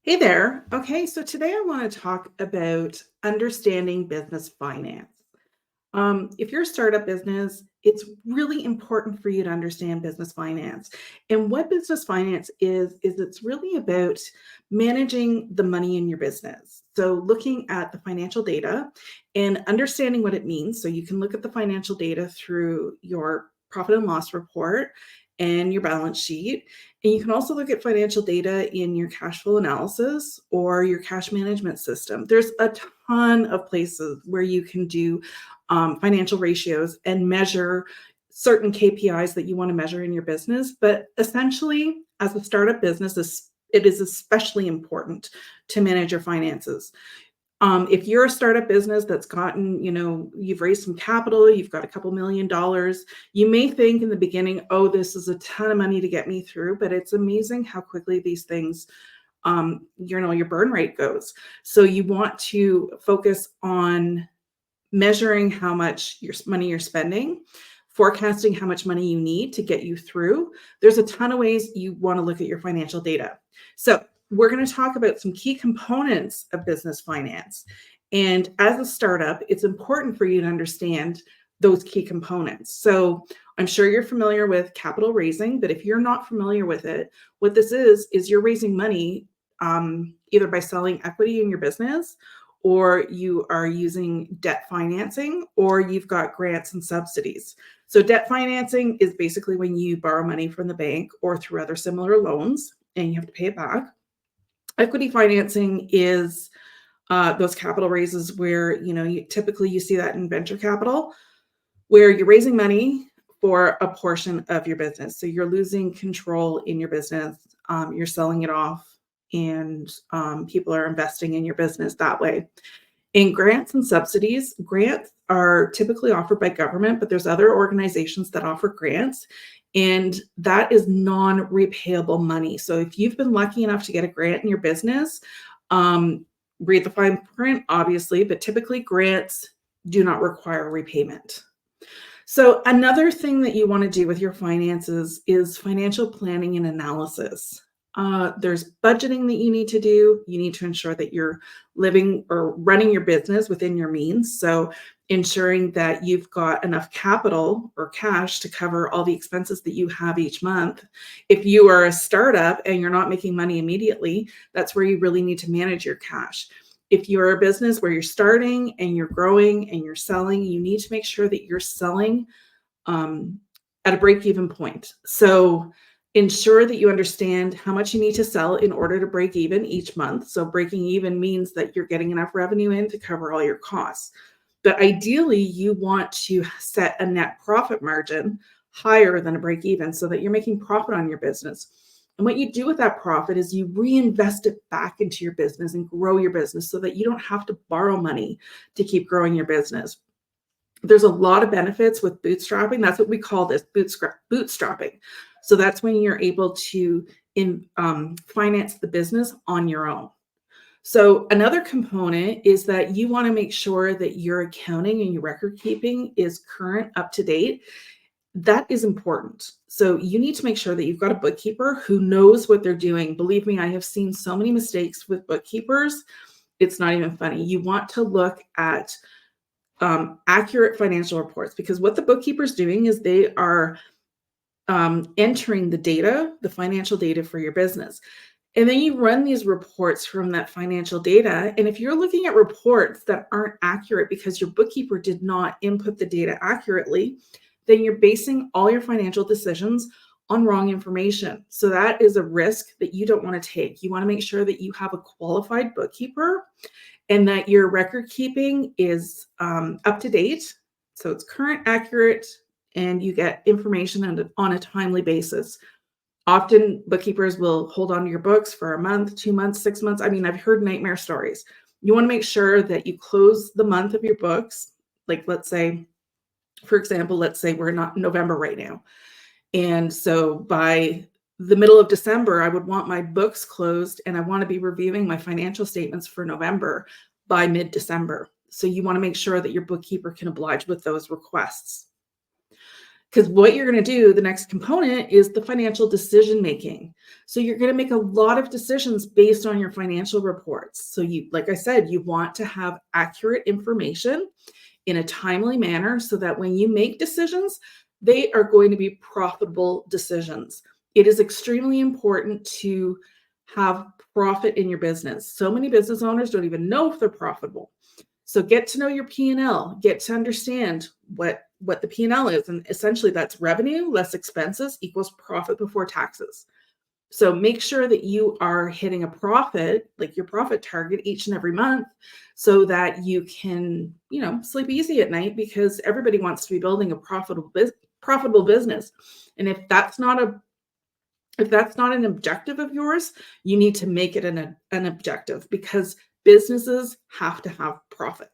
Hey there. Okay, so today I want to talk about understanding business finance. If you're a startup business, it's really important for you to understand business finance. And what business finance is it's really about managing the money in your business. So, looking at the financial data and understanding what it means. So, you can look at the financial data through your profit and loss report and your balance sheet. And you can also look at financial data in your cash flow analysis or your cash management system. There's a ton of places where you can do financial ratios and measure certain KPIs that you want to measure in your business. But essentially, as a startup business, it is especially important to manage your finances. If you're a startup business that's gotten, you've raised some capital, you've got a couple $1,000,000, you may think in the beginning, oh, this is a ton of money to get me through, but it's amazing how quickly these things, your burn rate goes. So you want to focus on measuring how much money you're spending, forecasting how much money you need to get you through. There's a ton of ways you want to look at your financial data. So, we're going to talk about some key components of business finance. And as a startup, it's important for you to understand those key components. So, I'm sure you're familiar with capital raising, but if you're not familiar with it, what this is you're raising money either by selling equity in your business, or you are using debt financing, or you've got grants and subsidies. So debt financing is basically when you borrow money from the bank or through other similar loans and you have to pay it back. Equity financing is those capital raises where, typically you see that in venture capital, where you're raising money for a portion of your business. So you're losing control in your business, you're selling it off, and people are investing in your business that way. In grants and subsidies, grants are typically offered by government, but there's other organizations that offer grants, and that is non-repayable money. So if you've been lucky enough to get a grant in your business, read the fine print, obviously, but typically grants do not require repayment. So another thing that you want to do with your finances is financial planning and analysis. There's budgeting that you need to do. You need to ensure that you're living or running your business within your means. So ensuring that you've got enough capital or cash to cover all the expenses that you have each month. If you are a startup and you're not making money immediately, that's where you really need to manage your cash. If you're a business where you're starting and you're growing and you're selling, you need to make sure that you're selling at a break-even point. So ensure that you understand how much you need to sell in order to break even each month. So breaking even means that you're getting enough revenue in to cover all your costs. But ideally, you want to set a net profit margin higher than a break even so that you're making profit on your business. And what you do with that profit is you reinvest it back into your business and grow your business so that you don't have to borrow money to keep growing your business. There's a lot of benefits with bootstrapping. That's what we call this, bootstrapping. So that's when you're able to finance the business on your own. So another component is that you want to make sure that your accounting and your record keeping is current, up to date. That is important. So you need to make sure that you've got a bookkeeper who knows what they're doing. Believe me, I have seen so many mistakes with bookkeepers. It's not even funny. You want to look at accurate financial reports, because what the bookkeeper's doing is they are entering the data, the financial data for your business. And then you run these reports from that financial data. And if you're looking at reports that aren't accurate because your bookkeeper did not input the data accurately, then you're basing all your financial decisions on wrong information. So that is a risk that you don't want to take. You want to make sure that you have a qualified bookkeeper and that your record keeping is up to date. So it's current, accurate, and you get information on a timely basis. Often bookkeepers will hold on to your books for a month, 2 months, 6 months. I mean, I've heard nightmare stories. You want to make sure that you close the month of your books. Like, let's say, for example, let's say we're not in November right now. And so by the middle of December, I would want my books closed and I want to be reviewing my financial statements for November by mid-December. So you want to make sure that your bookkeeper can oblige with those requests. Because what you're going to do, the next component is the financial decision making. So you're going to make a lot of decisions based on your financial reports. So you, like I said, you want to have accurate information in a timely manner so that when you make decisions, they are going to be profitable decisions. It is extremely important to have profit in your business. So many business owners don't even know if they're profitable. So get to know your P&L, get to understand what the P&L is. And essentially that's revenue less expenses equals profit before taxes. So make sure that you are hitting a profit, like your profit target each and every month, so that you can, sleep easy at night, because everybody wants to be building a profitable business. And if that's not an objective of yours, you need to make it an objective, because businesses have to have profit.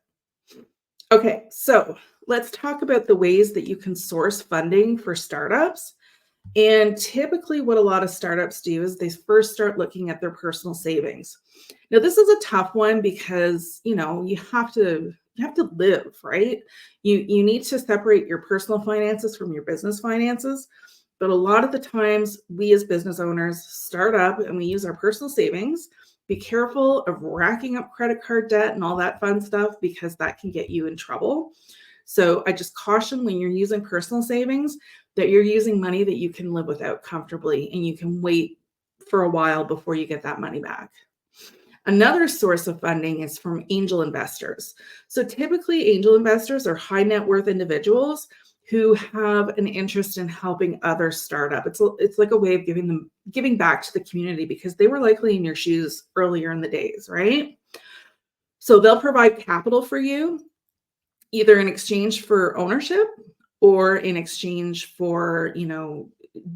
Okay, so let's talk about the ways that you can source funding for startups. And typically what a lot of startups do is they first start looking at their personal savings. Now, this is a tough one because, you have to live, right? You need to separate your personal finances from your business finances. But a lot of the times we as business owners start up and we use our personal savings. Be careful of racking up credit card debt and all that fun stuff, because that can get you in trouble. So I just caution, when you're using personal savings, that you're using money that you can live without comfortably, and you can wait for a while before you get that money back. Another source of funding is from angel investors. So typically angel investors are high net worth individuals who have an interest in helping other startup. It's like a way of giving back to the community, because they were likely in your shoes earlier in the days, right? So they'll provide capital for you, either in exchange for ownership or in exchange for,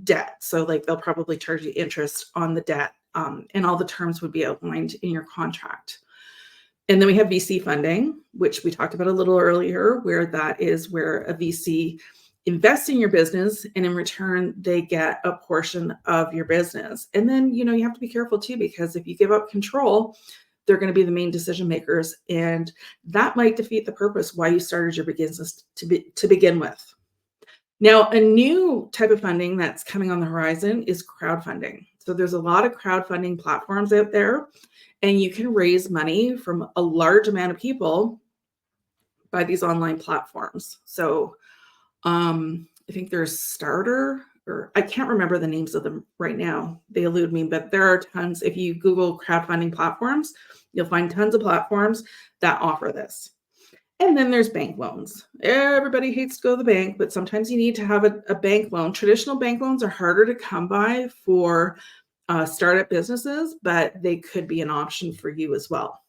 debt. So like they'll probably charge you interest on the debt, and all the terms would be outlined in your contract. And then we have VC funding, which we talked about a little earlier, where that is where a VC invests in your business, and in return, they get a portion of your business. And then, you have to be careful too, because if you give up control, they're going to be the main decision makers, and that might defeat the purpose why you started your business to begin with. Now, a new type of funding that's coming on the horizon is crowdfunding. So there's a lot of crowdfunding platforms out there, and you can raise money from a large amount of people by these online platforms. So I think there's Starter, or I can't remember the names of them right now. They elude me, but there are tons. If you Google crowdfunding platforms, you'll find tons of platforms that offer this. And then there's bank loans. Everybody hates to go to the bank, but sometimes you need to have a bank loan. Traditional bank loans are harder to come by for startup businesses, but they could be an option for you as well.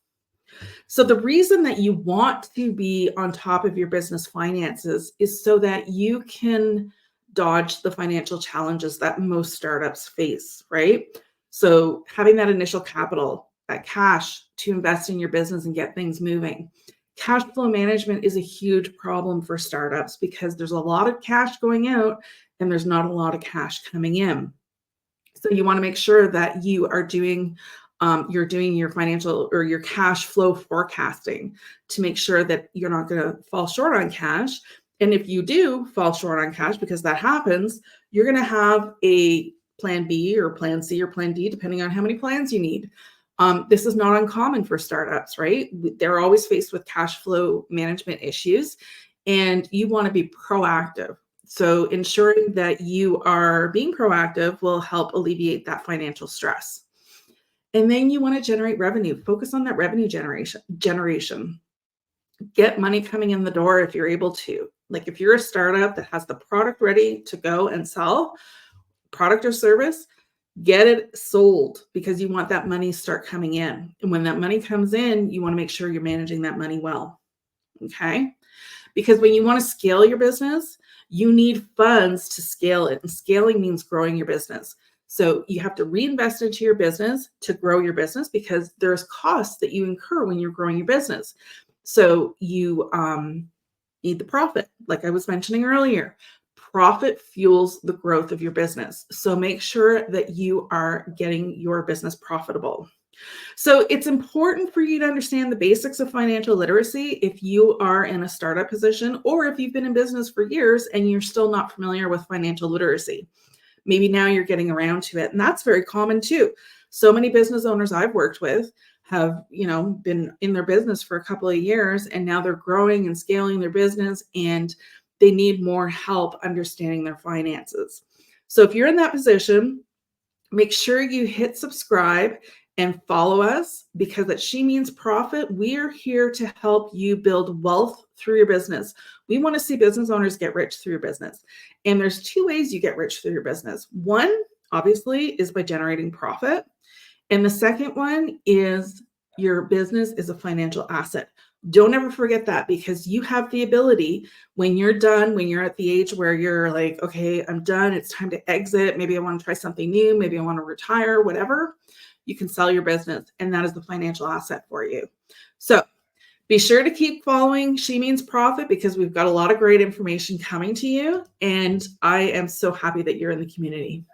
So the reason that you want to be on top of your business finances is so that you can dodge the financial challenges that most startups face, right? So having that initial capital, that cash to invest in your business and get things moving. Cash flow management is a huge problem for startups, because there's a lot of cash going out and there's not a lot of cash coming in. So you want to make sure that you are doing your financial or your cash flow forecasting to make sure that you're not going to fall short on cash. And if you do fall short on cash, because that happens, you're going to have a plan B or plan C or plan D, depending on how many plans you need. This is not uncommon for startups, right? They're always faced with cash flow management issues, and you want to be proactive. So ensuring that you are being proactive will help alleviate that financial stress. And then you want to generate revenue. Focus on that revenue generation. Get money coming in the door if you're able to. Like if you're a startup that has the product ready to go and sell, product or service, get it sold, because you want that money to start coming in. And when that money comes in, you want to make sure you're managing that money well. Okay? Because when you want to scale your business, you need funds to scale it. And scaling means growing your business. So you have to reinvest into your business to grow your business, because there's costs that you incur when you're growing your business. So you need the profit, like I was mentioning earlier. Profit fuels the growth of your business. So make sure that you are getting your business profitable. So it's important for you to understand the basics of financial literacy if you are in a startup position or if you've been in business for years and you're still not familiar with financial literacy. Maybe now you're getting around to it, and that's very common too. So many business owners I've worked with have, been in their business for a couple of years and now they're growing and scaling their business and they need more help understanding their finances. So if you're in that position, make sure you hit subscribe and follow us because at She Means Profit, we are here to help you build wealth through your business. We want to see business owners get rich through your business. And there's two ways you get rich through your business. One, obviously, is by generating profit. And the second one is your business is a financial asset. Don't ever forget that because you have the ability when you're done, when you're at the age where you're like, okay, I'm done. It's time to exit. Maybe I want to try something new. Maybe I want to retire, whatever. You can sell your business and that is the financial asset for you. So be sure to keep following She Means Profit because we've got a lot of great information coming to you. And I am so happy that you're in the community.